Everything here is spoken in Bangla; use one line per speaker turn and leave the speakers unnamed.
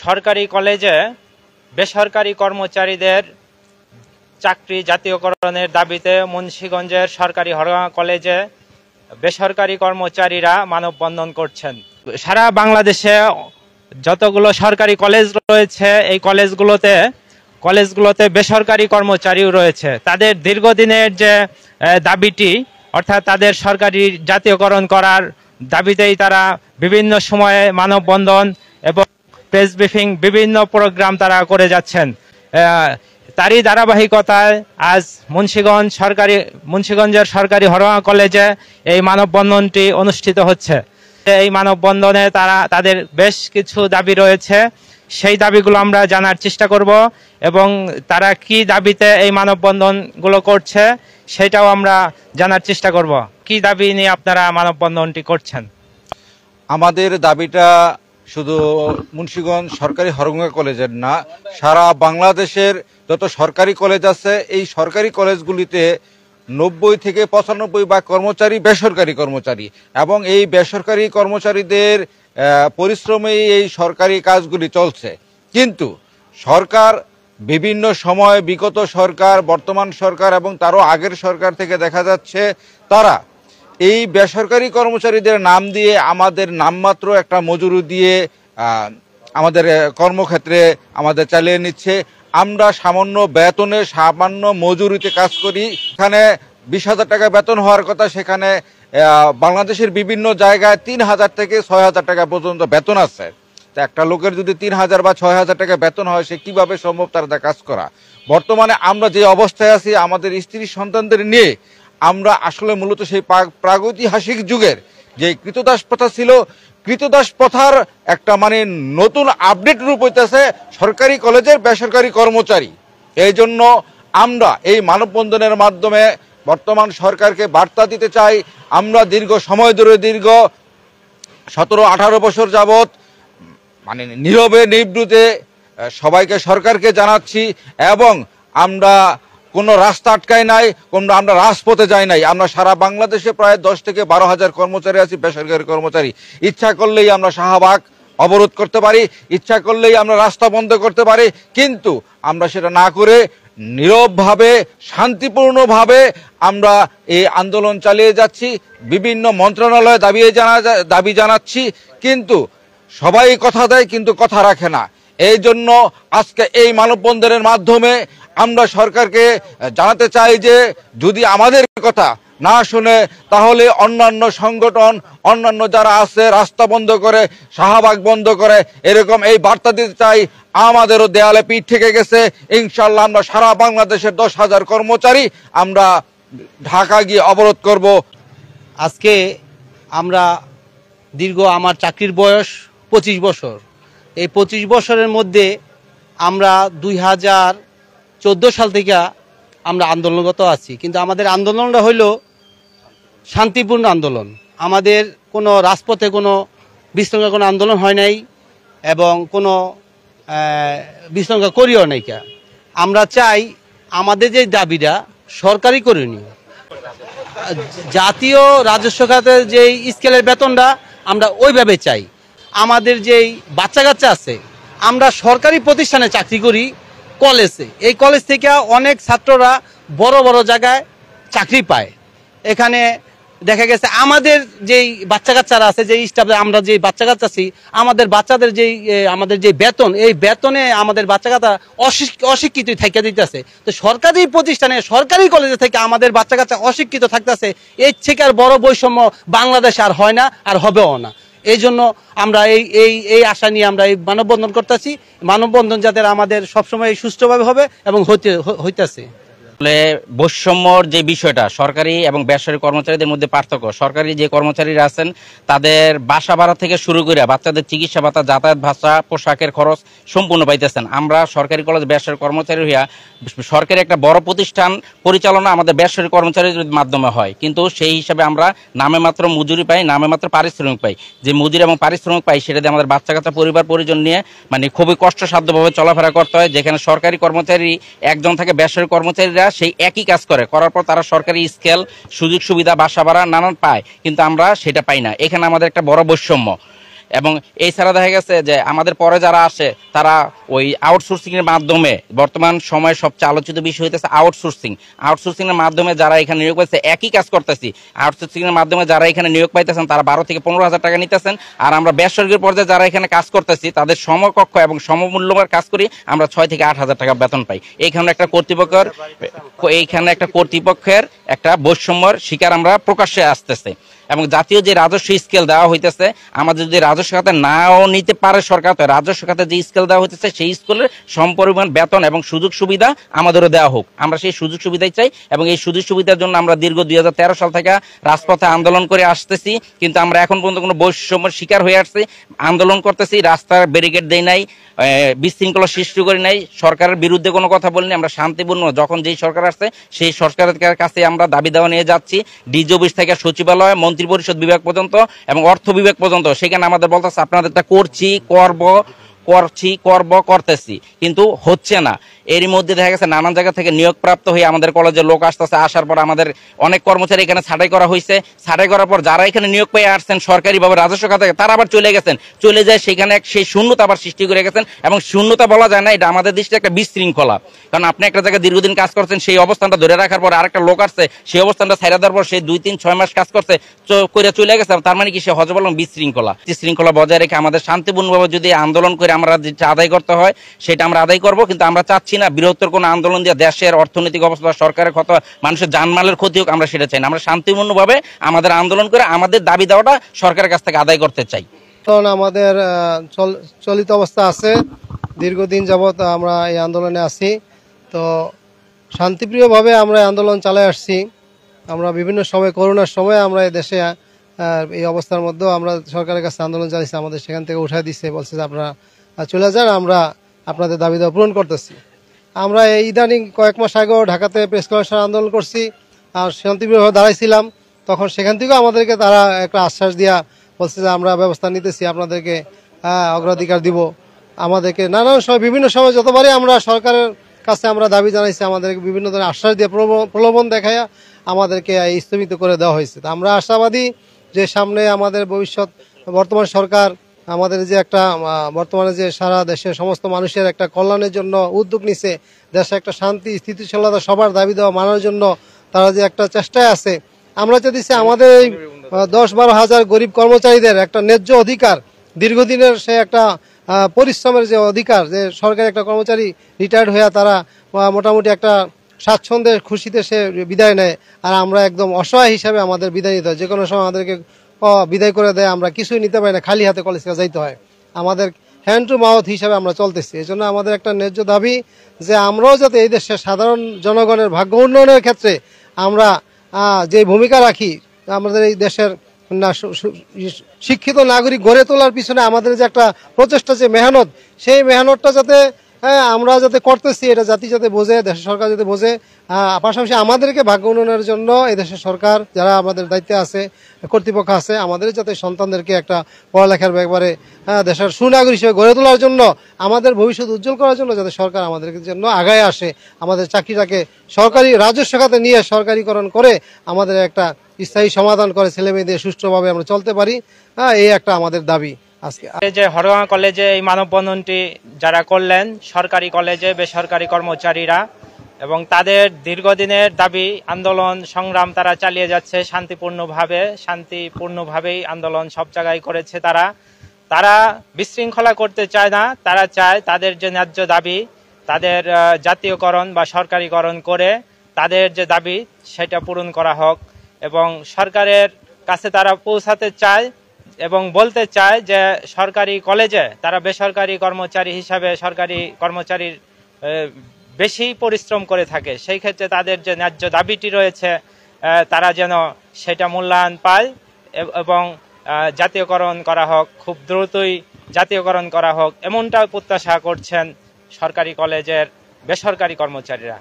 সরকারি কলেজে বেসরকারি কর্মচারীদের চাকরি জাতীয়করণের দাবিতে মুন্সিগঞ্জের সরকারি হরগা কলেজে বেসরকারি কর্মচারীরা মানববন্ধন করছেন। সারা বাংলাদেশে যতগুলো সরকারি কলেজ রয়েছে এই কলেজগুলোতে বেসরকারি কর্মচারীও রয়েছে। তাদের দীর্ঘদিনের যে দাবিটি অর্থাৎ তাদের সরকারি জাতীয়করণ করার দাবিতেই তারা বিভিন্ন সময়ে মানববন্ধন এবং প্রেস ব্রিফিং বিভিন্ন প্রোগ্রাম তারা করে যাচ্ছেন। তারই ধারাবাহিকতায় আজ মুন্সিগঞ্জের সরকারি হরগা কলেজে এই মানববন্ধনটি অনুষ্ঠিত হচ্ছে। এই মানববন্ধনে তাদের বেশ কিছু দাবি রয়েছে, সেই দাবিগুলো আমরা জানার চেষ্টা করব এবং তারা কি দাবিতে এই মানববন্ধনগুলো করছে সেটাও আমরা জানার চেষ্টা করব। কি দাবি নিয়ে আপনারা মানববন্ধনটি করছেন?
আমাদের দাবিটা শুধু মুন্সিগঞ্জ সরকারি হরগা কলেজের না, সারা বাংলাদেশের যত সরকারি কলেজ আছে এই সরকারি কলেজগুলিতে 90 থেকে 95 কর্মচারী বেসরকারি কর্মচারী এবং এই বেসরকারি কর্মচারীদের পরিশ্রমেই এই সরকারি কাজগুলি চলছে। কিন্তু সরকার বিভিন্ন সময় বিগত সরকার, বর্তমান সরকার এবং তারও আগের সরকার থেকে দেখা যাচ্ছে তারা এই বেসরকারি কর্মচারীদের নাম দিয়ে আমাদের নামমাত্র একটা মজুরি দিয়ে আমাদের কর্মক্ষেত্রে আমাদের চালিয়ে নিচ্ছে। আমরা সামান্য বেতনে সামান্য মজুরিতে কাজ করি। এখানে 20,000 টাকা বেতন হওয়ার কথা, সেখানে বাংলাদেশের বিভিন্ন জায়গায় 3,000 থেকে 6,000 টাকা পর্যন্ত বেতন আছে। তো একটা লোকের যদি 3,000 বা 6,000 টাকা বেতন হয় সে কিভাবে সম্ভব তার কাজ করা? বর্তমানে আমরা যে অবস্থায় আছি আমাদের স্ত্রী সন্তানদের নিয়ে আমরা আসলে মূলত সেই প্রাগৈতিহাসিক যুগের যে কৃতদাস প্রথা ছিল, কৃতদাস প্রথার একটা নতুন আপডেট রূপ হইতেছে সরকারি কলেজের বেসরকারি কর্মচারী। এই জন্য আমরা এই মানববন্ধনের মাধ্যমে বর্তমান সরকারকে বার্তা দিতে চাই। আমরা দীর্ঘ সময় ধরে, দীর্ঘ 17-18 বছর যাবৎ নীরবে নিভৃতে সবাইকে সরকারকে জানাচ্ছি এবং আমরা কোনো রাস্তা আটকাই নাই, আমরা রাজপথে যাই নাই। আমরা সারা বাংলাদেশে প্রায় 10 থেকে 12,000 কর্মচারী আছি, বেসরকারি কর্মচারী। ইচ্ছা করলেই আমরা শাহবাগ অবরোধ করতে পারি, ইচ্ছা করলেই আমরা রাস্তা বন্ধ করতে পারি, কিন্তু আমরা সেটা না করে নীরবভাবে শান্তিপূর্ণভাবে আমরা এই আন্দোলন চালিয়ে যাচ্ছি। বিভিন্ন মন্ত্রণালয়ে দাবি জানাচ্ছি, কিন্তু সবাই কথা দেয় কিন্তু কথা রাখে না। এই জন্য আজকে এই মানববন্ধনের মাধ্যমে আমরা সরকারকে জানাতে চাই যে যদি আমাদের কথা না শুনে তাহলে অন্যান্য সংগঠন, অন্যান্য যারা আছে রাস্তা বন্ধ করে, শাহবাগ বন্ধ করে, এরকম এই বার্তা দিতে চাই। আমাদেরও দেয়ালে পিঠ থেকে গেছে। ইনশাল্লাহ আমরা সারা বাংলাদেশের 10,000 কর্মচারী আমরা ঢাকা গিয়ে অবরোধ করব।
আজকে আমরা আমার চাকরির বয়স 25 বছর। এই 25 বছরের মধ্যে আমরা 2014 সাল থেকে আমরা আন্দোলনগত আছি, কিন্তু আমাদের আন্দোলনটা হইল শান্তিপূর্ণ আন্দোলন। আমাদের কোনো রাজপথে কোনো বিশৃঙ্খলা কোনো আন্দোলন হয় নাই এবং কোনো বিশৃঙ্খলা করিও নাই। আমরা চাই আমাদের যে দাবিটা সরকারি করণীয়, জাতীয় রাজস্ব খাতের যে স্কেলের বেতনটা আমরা ওইভাবে চাই। আমাদের যেই বাচ্চা কাচ্চা আছে, আমরা সরকারি প্রতিষ্ঠানে চাকরি করি, কলেজে, এই কলেজ থেকে অনেক ছাত্ররা বড় বড় জায়গায় চাকরি পায়। এখানে দেখা গেছে আমাদের যেই বাচ্চা কাচ্চারা আছে, যেই স্টাফে আমরা যেই বাচ্চা কাচ্চা আছি, আমাদের যে বেতন, এই বেতনে আমাদের বাচ্চা কাচ্চা অশিক্ষিত থাকা দিতেছে। তো সরকারি প্রতিষ্ঠানে, সরকারি কলেজে থেকে আমাদের বাচ্চা কাচ্চা অশিক্ষিত থাকতেছে। এর থেকে আর বড় বৈষম্য বাংলাদেশে আর হয় না, আর হবেও না। এই জন্য আমরা এই আশা নিয়ে আমরা এই মানববন্ধন করতেছি। মানববন্ধন যাতে আমাদের সবসময় সুষ্ঠুভাবে হবে এবং হইতেছে।
বৈষম্যর যে বিষয়টা, সরকারি এবং বেসরকারি কর্মচারীদের মধ্যে পার্থক্য, সরকারি যে কর্মচারীরা আছেন তাদের বাসা ভাড়া থেকে শুরু করে বাচ্চাদের চিকিৎসা ভাতা, যাতায়াত ভাষা, পোশাকের খরচ সম্পূর্ণ পাইতেছেন। আমরা সরকারি কলেজ বেসরকারি কর্মচারী হইয়া সরকারি একটা বড় প্রতিষ্ঠান পরিচালনা আমাদের বেসরকারি কর্মচারীর মাধ্যমে হয়, কিন্তু সেই হিসাবে আমরা নামে মাত্র মজুরি পাই, নামে মাত্র পারিশ্রমিক পাই। যে মজুরি এবং পারিশ্রমিক পাই সেটা দিয়ে আমাদের বাচ্চা কাচ্চা পরিবার পরিজন নিয়ে খুবই কষ্টসাধ্যভাবে চলাফেরা করতে হয়। যেখানে সরকারি কর্মচারী একজন থাকে, বেসরকারি কর্মচারীরা সেই একই কাজ করার পর তারা সরকারি স্কেল, সুযোগ সুবিধা, বাসা ভাড়া নানান পায়, কিন্তু আমরা সেটা পাই না। এখানে আমাদের একটা বড় বৈষম্য। এবং এছাড়া দেখা গেছে যে আমাদের পরে যারা আসে তারা ওই আউটসোর্সিং এর মাধ্যমে, বর্তমান সময়ে সবচেয়ে আলোচিত বিষয় হইতেছে আউটসোর্সিং এর মাধ্যমে যারা এখানে নিয়োগ পাইছে, একই কাজ করতেছি, আউটসোর্সিং এর মাধ্যমে যারা এখানে নিয়োগ পাইতেছেন তারা 12 থেকে 15,000 টাকা নিতেছেন। আর আমরা বেসরকারি পর্যায়ে যারা এখানে কাজ করতেছি তাদের সমকক্ষ এবং সমমূল্যের কাজ করি আমরা 6 থেকে 8,000 টাকা বেতন পাই। এইখানে একটা কর্তৃপক্ষের একটা বৈষম্যর শিকার আমরা প্রকাশ্যে আসতেছে। এবং জাতীয় যে রাজস্ব স্কেল দেওয়া হইতেছে, আমাদের যদি রাজস্ব খাতে নাও নিতে পারে সরকার, তো রাজস্ব খাতে যে স্কেল দেওয়া হইতেছে সেই স্কেলের সমপরিমাণ বেতন এবং সুযোগ সুবিধা আমাদেরও দেওয়া হোক। আমরা সেই সুযোগ সুবিধাই চাই এবং এই সুযোগ সুবিধার জন্য আমরা দীর্ঘ 2013 সাল থেকে রাজপথে আন্দোলন করে আসতেছি, কিন্তু আমরা এখন পর্যন্ত কোনো বৈষম্যের শিকার হয়ে আসছি। আন্দোলন করতেছি, রাস্তার ব্যারিকেড দেই নাই, বিশৃঙ্খলা সৃষ্টি করি নাই, সরকারের বিরুদ্ধে কোনো কথা বলিনি। আমরা শান্তিপূর্ণ, যখন যেই সরকার আসছে সেই সরকারের কাছে আমরা দাবি দেওয়া নিয়ে যাচ্ছি, ডিজি অফিস থেকে সচিবালয়, মন্ত্রী পরিষদ বিভাগ পর্যন্ত এবং অর্থ বিভাগ পর্যন্ত। সেখানে আমাদের বলতেছে আপনাদেরটা করতেছি, কিন্তু হচ্ছে না। এরই মধ্যে দেখা গেছে নানান জায়গা থেকে নিয়োগপ্রাপ্ত হয়ে আমাদের কলেজের লোক আসতেছে, আসার পর আমাদের অনেক কর্মচারী এখানে ছাঁটাই করা হয়েছে। ছাঁটাই করার পর যারা এখানে নিয়োগ পেয়ে আসছেন সরকারিভাবে রাজস্ব খাতে, তারা আবার চলে যায় সেখানে সেই শূন্যতা আবার সৃষ্টি করে গেছেন। এবং শূন্যতা বলা যায় না, এটা আমাদের দৃষ্টিতে একটা বিশৃঙ্খলা। কারণ আপনি একটা জায়গায় দীর্ঘদিন কাজ করছেন, সেই অবস্থানটা ধরে রাখার পর আরেকটা লোক আসছে, সেই অবস্থানটা ছাইড়া দেওয়ার পর সে 2-3-6 মাস কাজ করছে করে চলে গেছে, তার মানে কি সে হযবল বিশৃঙ্খলা বজায় রেখে আমাদের শান্তিপূর্ণভাবে যদি আন্দোলন করে আমরা যেটা আদায় করতে হয় সেটা আমরা আদায় করব। কিন্তু আমরা চাচ্ছি না বৃহত্তর কোনো আন্দোলন দিয়ে দেশের অর্থনৈতিক অবস্থা, সরকারের ক্ষতি, মানুষের জানমালের ক্ষতি হোক, আমরা সেটা চাই না। আমরা শান্তিপূর্ণভাবে আমাদের আন্দোলন করে আমাদের দাবি দেওয়াটা সরকারের কাছ থেকে আদায় করতে চাই।
কারণ আমাদের চলিত অবস্থা আছে, দীর্ঘদিন যাবৎ আমরা এই আন্দোলনে আছি, তো শান্তিপ্রিয়ভাবে আমরা আন্দোলন চালিয়ে আসছি। আমরা বিভিন্ন সময়, করোনার সময় আমরা এই দেশে এই অবস্থার মধ্যেও আমরা সরকারের কাছে আন্দোলন চালিয়েছি, আমাদের সেখান থেকে উঠাই দিচ্ছে, বলছে যে আপনারা চলে যান, আমরা আপনাদের দাবি দেওয়া পূরণ করতেছি। আমরা এই ইদানিং কয়েক মাস আগেও ঢাকাতে প্রেস ক্লাবের আন্দোলন করছি আর শান্তিপ্রিয়ভাবে দাঁড়াইছিলাম, তখন সেখান থেকেও আমাদেরকে তারা একটা আশ্বাস দিয়া বলছে যে আমরা ব্যবস্থা নিতেছি, আপনাদেরকে অগ্রাধিকার দিব। আমাদেরকে নানান সময়, বিভিন্ন সময় যতবারই আমরা সরকারের কাছে আমরা দাবি জানাইছি, আমাদেরকে বিভিন্ন ধরনের আশ্বাস দিয়ে প্রলোভন দেখাইয়া আমাদেরকে স্থগিত করে দেওয়া হয়েছে। তা আমরা আশাবাদী যে সামনে আমাদের ভবিষ্যৎ, বর্তমান সরকার আমাদের যে একটা বর্তমানে যে সারা দেশের সমস্ত মানুষের একটা কল্যাণের জন্য উদ্যোগ নিছে, দেশে একটা শান্তি স্থিতিশীলতা সবার দাবি দেওয়া মানার জন্য তারা যে একটা চেষ্টায় আছে, আমরা চাইছি আমাদের এই 10-12 হাজার গরিব কর্মচারীদের একটা ন্যায্য অধিকার, দীর্ঘদিনের সে একটা পরিশ্রমের যে অধিকার, যে সরকারি একটা কর্মচারী রিটায়ার্ড হয়ে তারা মোটামুটি একটা স্বাচ্ছন্দ্যের খুশিতে সে বিদায় নেয়, আর আমরা একদম অসহায় হিসাবে আমাদের বিদায় নিতে হয়। যে কোনো সময় আমাদেরকে বিদায় করে দেয়, আমরা কিছুই নিতে পারি না, খালি হাতে কলেজ থেকে যাইতে হয়। আমাদের হ্যান্ড টু মাউথ হিসাবে আমরা চলতেছি। এই জন্য আমাদের একটা ন্যায্য দাবি যে আমরাও যাতে এই দেশের সাধারণ জনগণের ভাগ্য উন্নয়নের ক্ষেত্রে আমরা যে ভূমিকা রাখি, আমাদের এই দেশের শিক্ষিত নাগরিক গড়ে তোলার পিছনে আমাদের যে একটা প্রচেষ্টা, যে মেহনত, সেই মেহনতটা যাতে আমরা যাতে করতেছি, এটা জাতি যাতে বোঝে, দেশের সরকার যাতে বোঝে। পাশাপাশি আমাদেরকে ভাগ্য উন্নয়নের জন্য এই দেশের সরকার, যারা আমাদের দায়িত্বে আছে, কর্তৃপক্ষ আছে, আমাদের যাতে সন্তানদেরকে একটা পড়ালেখার ব্যাপারে দেশের সুনাগরিক হিসেবে গড়ে তোলার জন্য, আমাদের ভবিষ্যৎ উজ্জ্বল করার জন্য যাতে সরকার আমাদের জন্য আগায় আসে, আমাদের চাকরিটাকে সরকারি রাজস্ব খাতে নিয়ে সরকারিকরণ করে আমাদের একটা স্থায়ী সমাধান করে ছেলে মেয়েদের সুষ্ঠুভাবে আমরা চলতে পারি, এই একটা আমাদের দাবি। আজকে
যে হরগঙ্গা কলেজে এই মানববন্ধনটি যারা করলেন, সরকারি কলেজে বেসরকারি কর্মচারীরা, এবং তাদের দীর্ঘদিনের দাবি, আন্দোলন সংগ্রাম তারা চালিয়ে যাচ্ছে শান্তিপূর্ণভাবেই আন্দোলন সব জায়গায় করেছে। তারা বিশৃঙ্খলা করতে চায় না, তারা চায় তাদের যে ন্যায্য দাবি, তাদের জাতীয়করণ বা সরকারিকরণ করে তাদের যে দাবি সেটা পূরণ করা হোক। এবং সরকারের কাছে তারা পৌঁছাতে চায় এবং বলতে চায় যে সরকারি কলেজে তারা বেসরকারি কর্মচারী হিসাবে সরকারি কর্মচারীর বেশি পরিশ্রম করে থাকে, সেই ক্ষেত্রে তাদের যে ন্যায্য দাবিটি রয়েছে তারা যেন সেটা মূল্যায়ন পায় এবং জাতীয়করণ করা হোক, খুব দ্রুতই জাতীয়করণ করা হোক, এমনটা প্রত্যাশা করছেন সরকারি কলেজের বেসরকারি কর্মচারীরা।